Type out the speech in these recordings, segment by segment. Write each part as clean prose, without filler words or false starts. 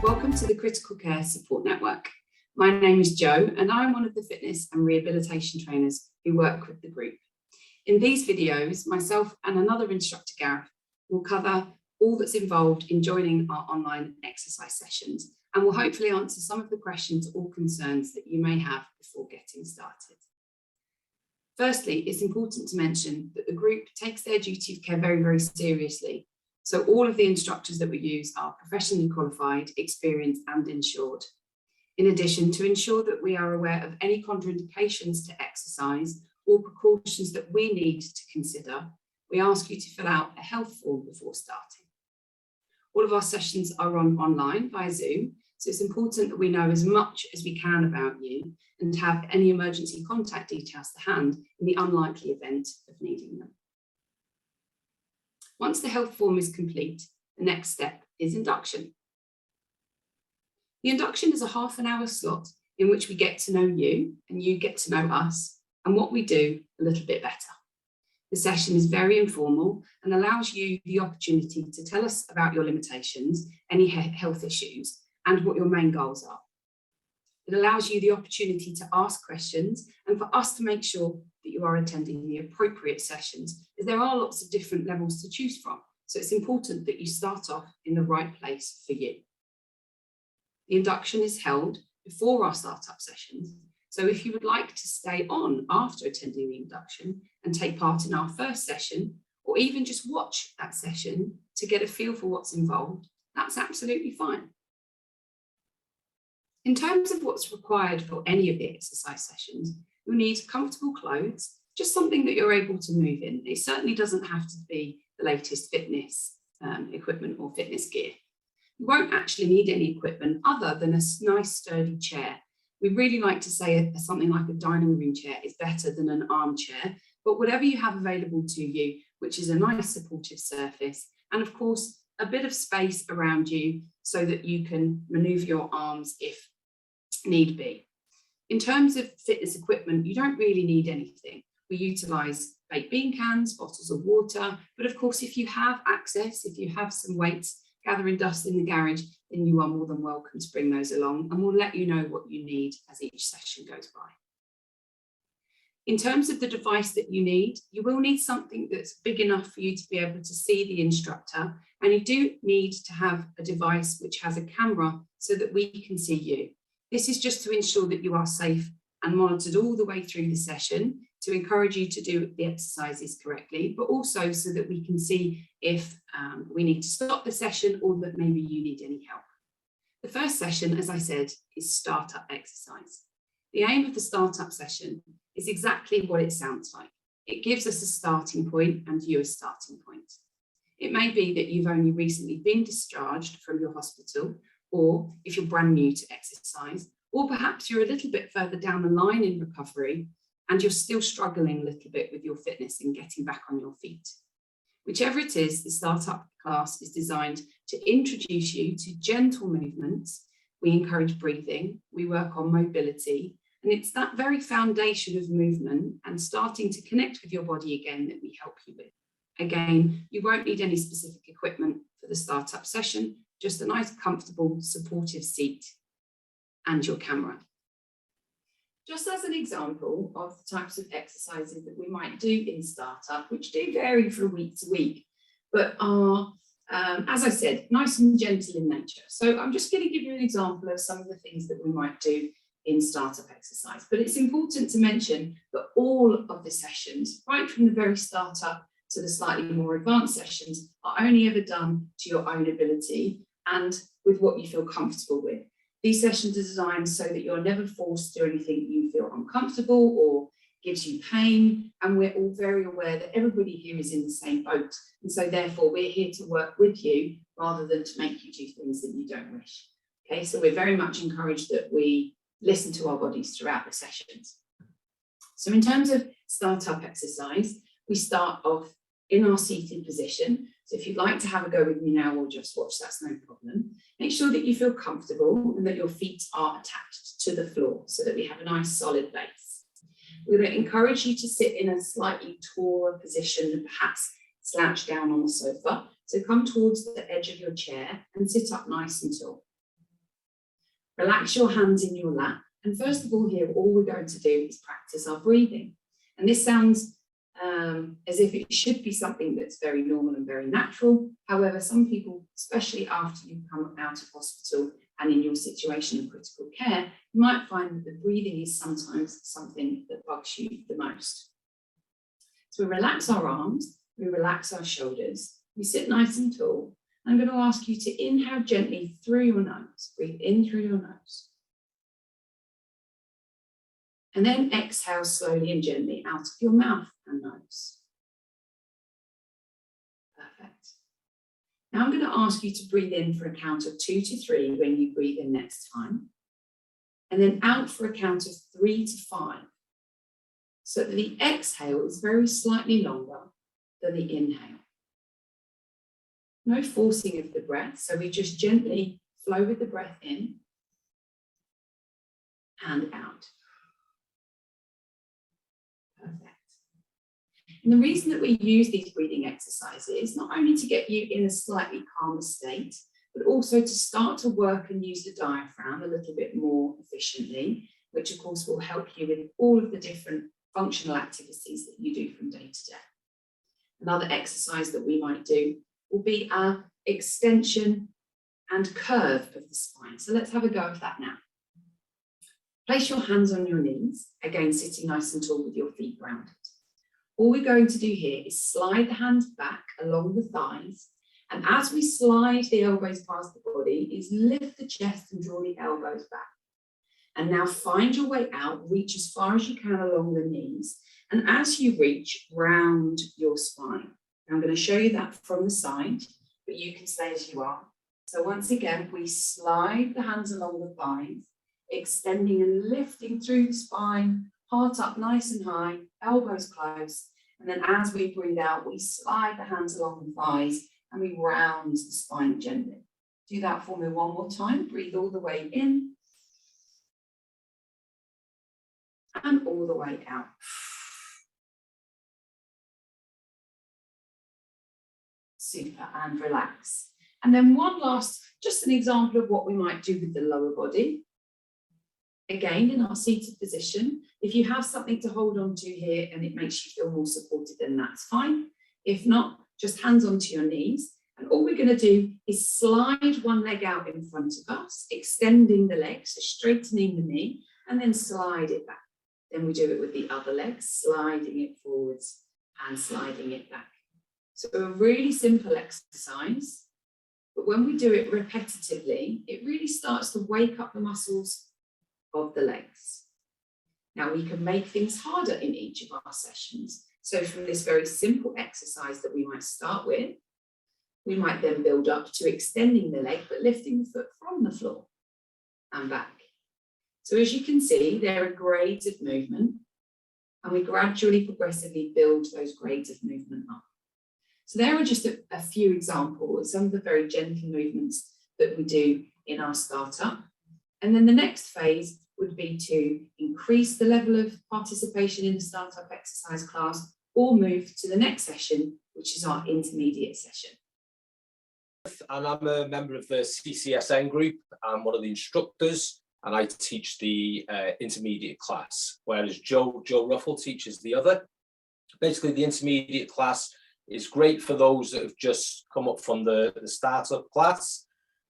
Welcome to the Critical Care Support Network. My name is Jo and I'm one of the fitness and rehabilitation trainers who work with the group. In these videos, myself and another instructor, Gareth, will cover all that's involved in joining our online exercise sessions and will hopefully answer some of the questions or concerns that you may have before getting started. Firstly, it's important to mention that the group takes their duty of care very, very seriously. So all of the instructors that we use are professionally qualified, experienced and insured. In addition, to ensure that we are aware of any contraindications to exercise or precautions that we need to consider, we ask you to fill out a health form before starting. All of our sessions are online via Zoom, so it's important that we know as much as we can about you and have any emergency contact details to hand in the unlikely event of needing them. Once the health form is complete, the next step is induction. The induction is a half-an-hour slot in which we get to know you and you get to know us and what we do a little bit better. The session is very informal and allows you the opportunity to tell us about your limitations, any health issues, and what your main goals are. It allows you the opportunity to ask questions and for us to make sure that you are attending the appropriate sessions, as there are lots of different levels to choose from. So it's important that you start off in the right place for you. The induction is held before our startup sessions. So if you would like to stay on after attending the induction and take part in our first session, or even just watch that session to get a feel for what's involved, that's absolutely fine. In terms of what's required for any of the exercise sessions, you'll need comfortable clothes, just something that you're able to move in. It certainly doesn't have to be the latest fitness equipment or fitness gear. You won't actually need any equipment other than a nice sturdy chair. We really like to say something like a dining room chair is better than an armchair, but whatever you have available to you, which is a nice supportive surface, and of course, a bit of space around you so that you can maneuver your arms if need be. In terms of fitness equipment, you don't really need anything. We utilise baked bean cans, bottles of water, but of course, if you have access, if you have some weights gathering dust in the garage, then you are more than welcome to bring those along, and we'll let you know what you need as each session goes by. In terms of the device that you need, you will need something that's big enough for you to be able to see the instructor, and you do need to have a device which has a camera so that we can see you. This is just to ensure that you are safe and monitored all the way through the session, to encourage you to do the exercises correctly, but also so that we can see if we need to stop the session or that maybe you need any help. The first session, as I said, is startup exercise. The aim of the startup session is exactly what it sounds like. It gives us a starting point and you a starting point. It may be that you've only recently been discharged from your hospital, or if you're brand new to exercise, or perhaps you're a little bit further down the line in recovery and you're still struggling a little bit with your fitness and getting back on your feet. Whichever it is, the startup class is designed to introduce you to gentle movements. We encourage breathing, we work on mobility, and it's that very foundation of movement and starting to connect with your body again that we help you with. Again, you won't need any specific equipment for the startup session, just a nice, comfortable, supportive seat and your camera. Just as an example of the types of exercises that we might do in startup, which do vary from week to week, but are, as I said, nice and gentle in nature. So I'm just going to give you an example of some of the things that we might do in startup exercise. But it's important to mention that all of the sessions, right from the very startup to the slightly more advanced sessions, are only ever done to your own ability and with what you feel comfortable with. These sessions are designed so that you're never forced to do anything you feel uncomfortable or gives you pain. And we're all very aware that everybody here is in the same boat. And so therefore we're here to work with you rather than to make you do things that you don't wish. Okay, so we're very much encouraged that we listen to our bodies throughout the sessions. So in terms of startup exercise, we start off in our seated position. So if you'd like to have a go with me now or just watch, that's no problem. Make sure that you feel comfortable and that your feet are attached to the floor so that we have a nice solid base. We're going to encourage you to sit in a slightly taller position and perhaps slouch down on the sofa. So come towards the edge of your chair and sit up nice and tall. Relax your hands in your lap. And first of all here, all we're going to do is practice our breathing. And this sounds as if it should be something that's very normal and very natural. However, some people, especially after you've come out of hospital and in your situation of critical care, you might find that the breathing is sometimes something that bugs you the most. So we relax our arms, we relax our shoulders, we sit nice and tall. I'm going to ask you to inhale gently through your nose. Breathe in through your nose. And then exhale slowly and gently out of your mouth and nose. Perfect. Now I'm going to ask you to breathe in for a count of 2 to 3 when you breathe in next time. And then out for a count of 3 to 5. So that the exhale is very slightly longer than the inhale. No forcing of the breath, so we just gently flow with the breath in and out. Perfect. And the reason that we use these breathing exercises is not only to get you in a slightly calmer state, but also to start to work and use the diaphragm a little bit more efficiently, which of course will help you with all of the different functional activities that you do from day to day. Another exercise that we might do will be our extension and curve of the spine. So let's have a go of that now. Place your hands on your knees, again sitting nice and tall with your feet grounded. All we're going to do here is slide the hands back along the thighs, and as we slide the elbows past the body, is lift the chest and draw the elbows back. And now find your way out, reach as far as you can along the knees, and as you reach, round your spine. I'm going to show you that from the side, but you can stay as you are. So once again, we slide the hands along the thighs, extending and lifting through the spine, heart up nice and high, elbows close. And then as we breathe out, we slide the hands along the thighs and we round the spine gently. Do that for me one more time. Breathe all the way in and all the way out. Super, and relax. And then one last, just an example of what we might do with the lower body. Again, in our seated position, if you have something to hold on to here and it makes you feel more supported, then that's fine. If not, just hands onto your knees. And all we're going to do is slide one leg out in front of us, extending the leg, so straightening the knee, and then slide it back. Then we do it with the other leg, sliding it forwards and sliding it back. So a really simple exercise, but when we do it repetitively, it really starts to wake up the muscles of the legs. Now we can make things harder in each of our sessions. So from this very simple exercise that we might start with, we might then build up to extending the leg, but lifting the foot from the floor and back. So as you can see, there are grades of movement, and we gradually, progressively build those grades of movement up. So there are just a few examples, some of the very gentle movements that we do in our startup. And then the next phase would be to increase the level of participation in the startup exercise class or move to the next session, which is our intermediate session. And I'm a member of the CCSN group. I'm one of the instructors, and I teach the intermediate class, whereas Joe Ruffle teaches the other. Basically, the intermediate class is great for those that have just come up from the startup class,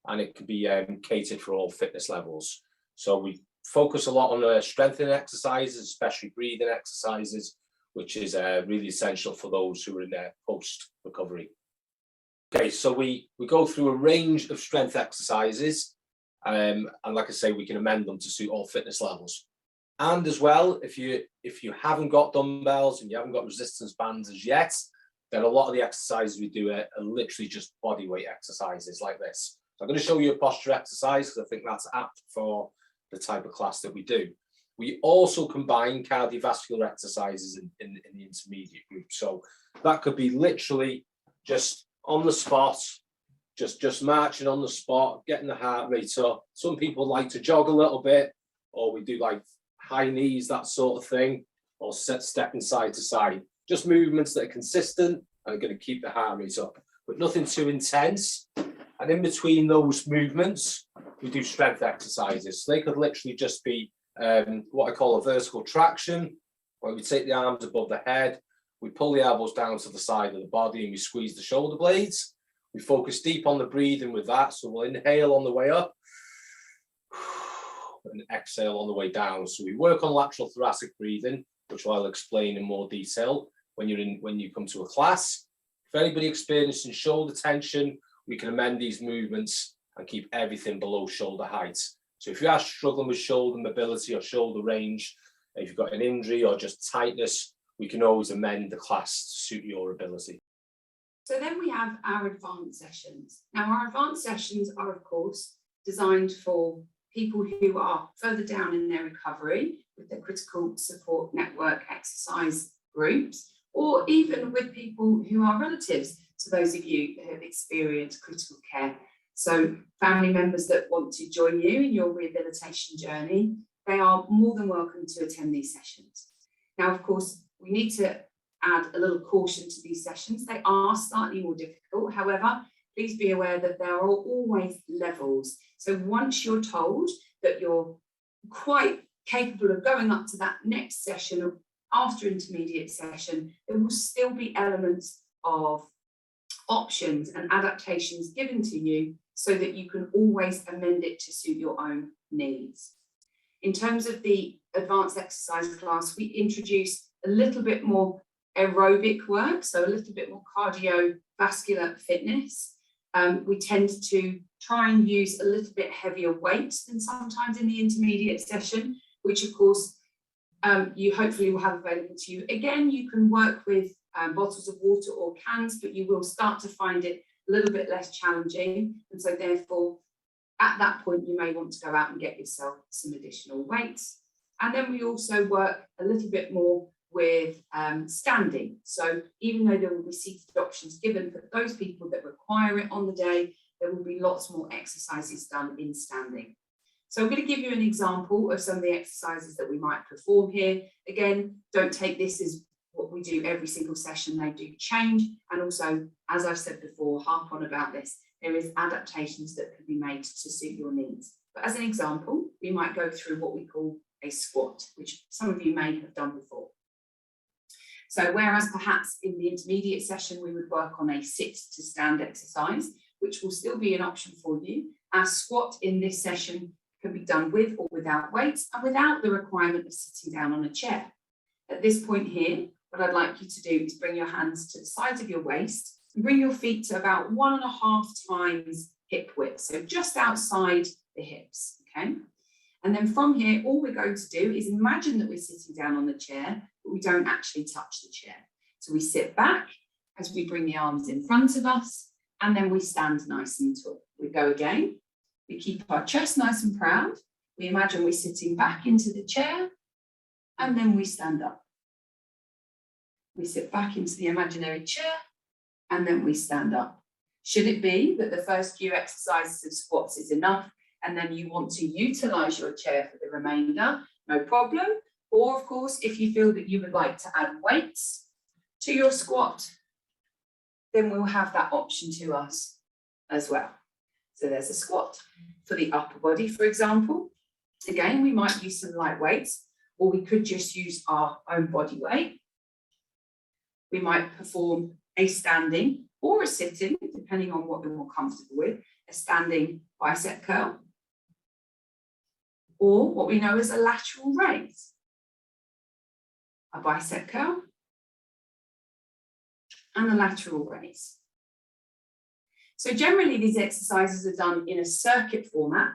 and it can be catered for all fitness levels. So we focus a lot on strengthening exercises, especially breathing exercises, which is really essential for those who are in their post-recovery. Okay, so we go through a range of strength exercises, and like I say, we can amend them to suit all fitness levels. And as well, if you haven't got dumbbells and you haven't got resistance bands as yet, then a lot of the exercises we do are literally just body weight exercises like this. So I'm going to show you a posture exercise because I think that's apt for the type of class that we do. We also combine cardiovascular exercises in the intermediate group. So that could be literally just on the spot, just marching on the spot, getting the heart rate up. Some people like to jog a little bit, or we do like high knees, that sort of thing, or stepping side to side. Just movements that are consistent and are going to keep the heart rate up, but nothing too intense. And in between those movements, we do strength exercises. So they could literally just be what I call a vertical traction, where we take the arms above the head, we pull the elbows down to the side of the body and we squeeze the shoulder blades. We focus deep on the breathing with that. So we'll inhale on the way up and exhale on the way down. So we work on lateral thoracic breathing, which I'll explain in more detail when you come to a class. If anybody experiencing shoulder tension, we can amend these movements and keep everything below shoulder height. So if you are struggling with shoulder mobility or shoulder range, if you've got an injury or just tightness, we can always amend the class to suit your ability. So then we have our advanced sessions. Now, our advanced sessions are, of course, designed for people who are further down in their recovery with their critical support network exercise groups, or even with people who are relatives to those of you who have experienced critical care. So family members that want to join you in your rehabilitation journey, they are more than welcome to attend these sessions. Now, of course, we need to add a little caution to these sessions. They are slightly more difficult. However, please be aware that there are always levels. So once you're told that you're quite capable of going up to that next session after intermediate session, there will still be elements of options and adaptations given to you so that you can always amend it to suit your own needs. In terms of the advanced exercise class, we introduce a little bit more aerobic work, so a little bit more cardiovascular fitness. We tend to try and use a little bit heavier weight than sometimes in the intermediate session, which of course you hopefully will have available to you. Again, you can work with bottles of water or cans, but you will start to find it a little bit less challenging. And so therefore, at that point, you may want to go out and get yourself some additional weights. And then we also work a little bit more with standing. So even though there will be seated options given for those people that require it on the day, there will be lots more exercises done in standing. So I'm going to give you an example of some of the exercises that we might perform here. Again, don't take this as what we do every single session. They do change. And also, as I've said before, harp on about this, there is adaptations that can be made to suit your needs. But as an example, we might go through what we call a squat, which some of you may have done before. So whereas perhaps in the intermediate session, we would work on a sit to stand exercise, which will still be an option for you, our squat in this session can be done with or without weights and without the requirement of sitting down on a chair. At this point here, what I'd like you to do is bring your hands to the sides of your waist and bring your feet to about 1.5 times hip width, so just outside the hips, okay? And then from here, all we're going to do is imagine that we're sitting down on the chair, but we don't actually touch the chair. So we sit back as we bring the arms in front of us, and then we stand nice and tall. We go again. We keep our chest nice and proud. We imagine we're sitting back into the chair, and then we stand up. We sit back into the imaginary chair, and then we stand up. Should it be that the first few exercises of squats is enough, and then you want to utilize your chair for the remainder, no problem. Or of course, if you feel that you would like to add weights to your squat, then we'll have that option to us as well. So there's a squat for the upper body, for example. Again, we might use some light weights, or we could just use our own body weight. We might perform a standing or a sitting, depending on what we're more comfortable with, a standing bicep curl, or what we know as a lateral raise, a bicep curl, and a lateral raise. So generally these exercises are done in a circuit format.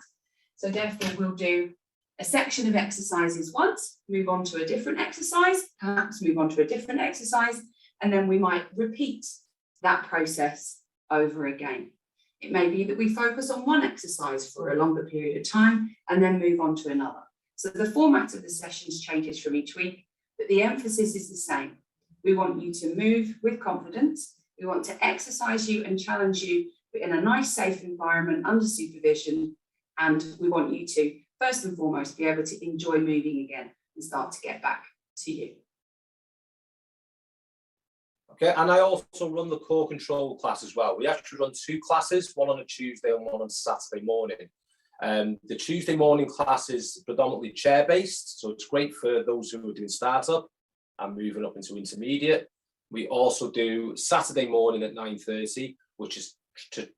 So therefore we'll do a section of exercises once, move on to a different exercise, perhaps move on to a different exercise, and then we might repeat that process over again. It may be that we focus on one exercise for a longer period of time and then move on to another. So the format of the sessions changes from each week, but the emphasis is the same. We want you to move with confidence. We want to exercise you and challenge you in a nice, safe environment under supervision. And we want you to, first and foremost, be able to enjoy moving again and start to get back to you. Okay, and I also run the core control class as well. We actually run 2 classes, one on a Tuesday and one on Saturday morning. The Tuesday morning class is predominantly chair-based, so it's great for those who are doing startup and moving up into intermediate. We also do Saturday morning at 9:30, which is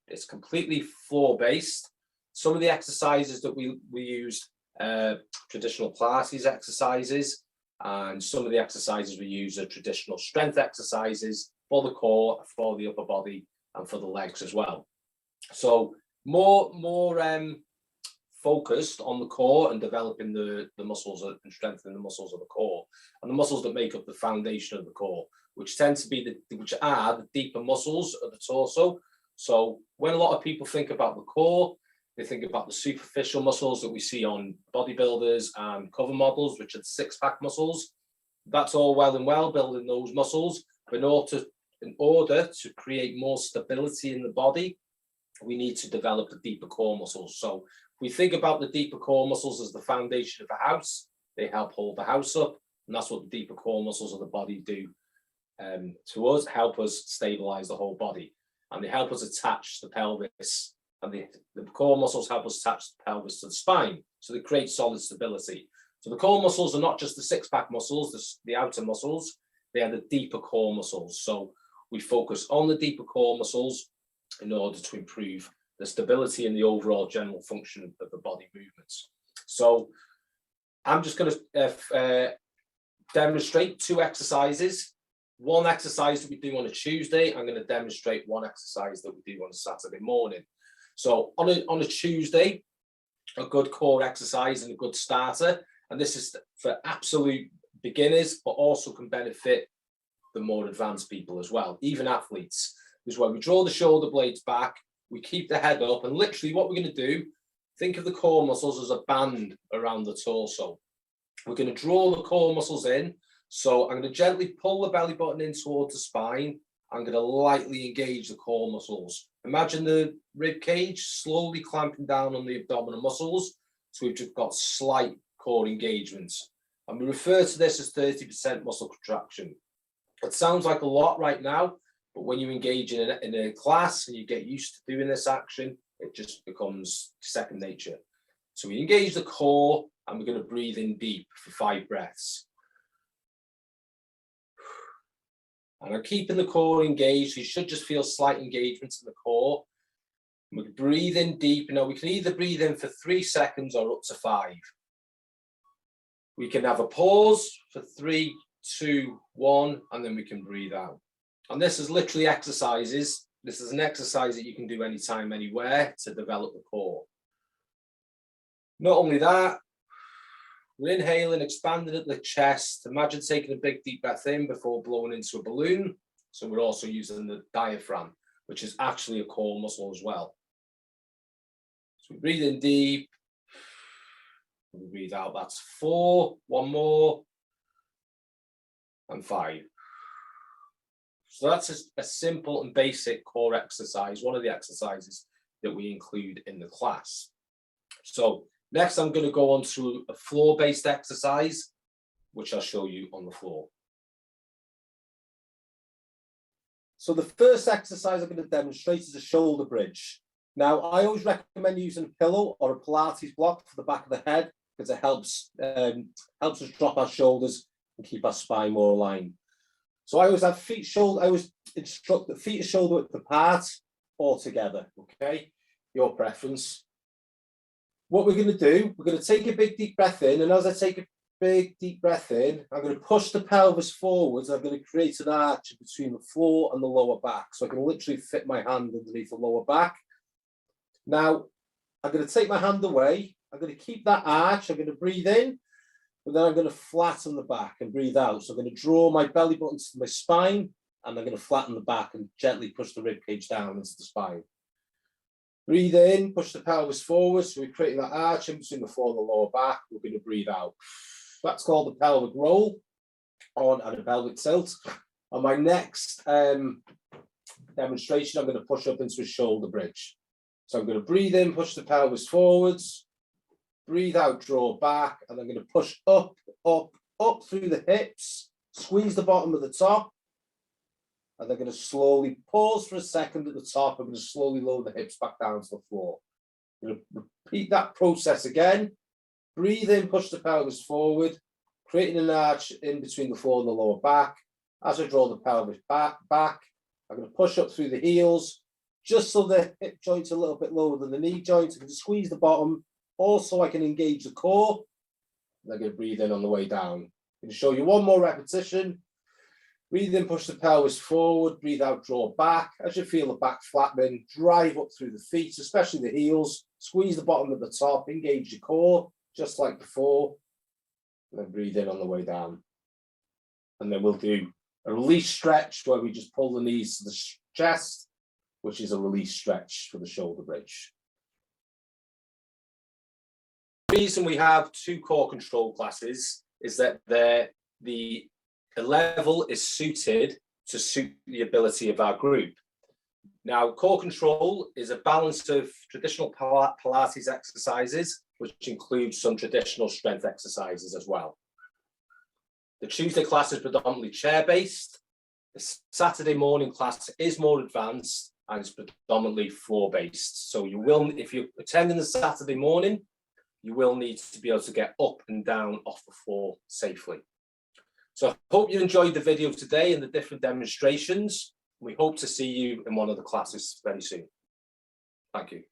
it's completely floor-based. Some of the exercises that we use traditional Pilates exercises, and some of the exercises we use are traditional strength exercises for the core, for the upper body, and for the legs as well. So more focused on the core and developing the muscles and strengthening the muscles of the core and the muscles that make up the foundation of the core, which tend to be which are the deeper muscles of the torso. So when a lot of people think about the core, they think about the superficial muscles that we see on bodybuilders and cover models, which are the six-pack muscles. That's all well and well, building those muscles, but in order to create more stability in the body, we need to develop the deeper core muscles. So we think about the deeper core muscles as the foundation of a house. They help hold the house up, and that's what the deeper core muscles of the body do to us, help us stabilize the whole body. And they help us attach the pelvis, and the core muscles help us attach the pelvis to the spine, so they create solid stability. So the core muscles are not just the six-pack muscles, the outer muscles, they are the deeper core muscles. So we focus on the deeper core muscles in order to improve the stability and the overall general function of the body movements. So I'm just going to demonstrate two exercises. One exercise that we do on a Tuesday, I'm going to demonstrate one exercise that we do on a Saturday morning. So on a Tuesday, a good core exercise and a good starter, and this is for absolute beginners, but also can benefit the more advanced people as well, even athletes, is where we draw the shoulder blades back, we keep the head up, and literally what we're going to do, think of the core muscles as a band around the torso. We're going to draw the core muscles in. So I'm going to gently pull the belly button in towards the spine. I'm going to lightly engage the core muscles. Imagine the rib cage slowly clamping down on the abdominal muscles. So we've just got slight core engagements. And we refer to this as 30% muscle contraction. It sounds like a lot right now, but when you engage in a class and you get used to doing this action, it just becomes second nature. So we engage the core, and we're going to breathe in deep for 5 breaths. And I'm keeping the core engaged. You should just feel slight engagements in the core. We breathe in deep. Now, we can either breathe in for 3 seconds or up to 5. We can have a pause for 3, 2, 1, and then we can breathe out. And this is literally exercises. This is an exercise that you can do anytime, anywhere to develop the core. Not only that, we're inhaling, expanding at the chest. Imagine taking a big deep breath in before blowing into a balloon. So we're also using the diaphragm, which is actually a core muscle as well. So we breathe in deep. We breathe out. That's 4, 1 more, and 5. So that's a simple and basic core exercise, one of the exercises that we include in the class. So next, I'm going to go on to a floor-based exercise, which I'll show you on the floor. So the first exercise I'm going to demonstrate is a shoulder bridge. Now, I always recommend using a pillow or a Pilates block for the back of the head because it helps us drop our shoulders and keep our spine more aligned. So I always have I always instruct the feet and shoulder width apart or together, okay? Your preference. What we're going to do, we're going to take a big deep breath in, and as I take a big deep breath in, I'm going to push the pelvis forwards. I'm going to create an arch between the floor and the lower back, so I can literally fit my hand underneath the lower back. Now, I'm going to take my hand away. I'm going to keep that arch. I'm going to breathe in, and then I'm going to flatten the back and breathe out. So I'm going to draw my belly button to my spine, and I'm going to flatten the back and gently push the rib cage down into the spine. Breathe in, push the pelvis forward. So we're creating that arch in between the floor and the lower back. We're going to breathe out. That's called the pelvic roll and a pelvic tilt. On my next demonstration, I'm going to push up into a shoulder bridge. So I'm going to breathe in, push the pelvis forwards, breathe out, draw back, and I'm going to push up, up, up through the hips, squeeze the bottom of the top, and they're going to slowly pause for a second at the top. I'm going to slowly lower the hips back down to the floor. I'm going to repeat that process again. Breathe in, push the pelvis forward, creating an arch in between the floor and the lower back. As I draw the pelvis back, I'm going to push up through the heels, just so the hip joint's a little bit lower than the knee joint. I can squeeze the bottom, also I can engage the core. And I'm going to breathe in on the way down. I'm going to show you one more repetition. Breathe in, push the pelvis forward, breathe out, draw back. As you feel the back flattening, drive up through the feet, especially the heels, squeeze the bottom at the top, engage your core, just like before. And then breathe in on the way down. And then we'll do a release stretch where we just pull the knees to the chest, which is a release stretch for the shoulder bridge. The reason we have 2 core control classes is that the level is suited to suit the ability of our group. Now, core control is a balance of traditional Pilates exercises, which includes some traditional strength exercises as well. The Tuesday class is predominantly chair-based. The Saturday morning class is more advanced and it's predominantly floor-based. So you will, if you're attending the Saturday morning, you will need to be able to get up and down off the floor safely. So I hope you enjoyed the video today and the different demonstrations. We hope to see you in one of the classes very soon. Thank you.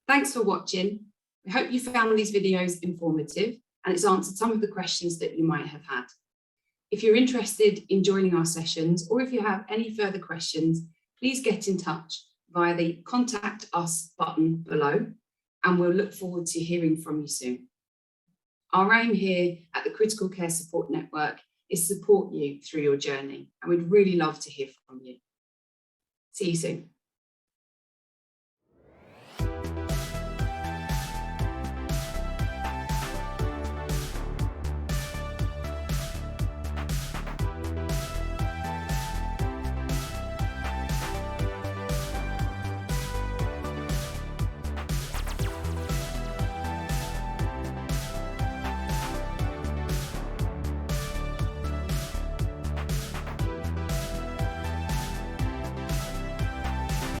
Thanks for watching. I hope you found these videos informative and it's answered some of the questions that you might have had. If you're interested in joining our sessions, or if you have any further questions, please get in touch via the Contact Us button below, and we'll look forward to hearing from you soon. Our aim here at the Critical Care Support Network is to support you through your journey, and we'd really love to hear from you. See you soon.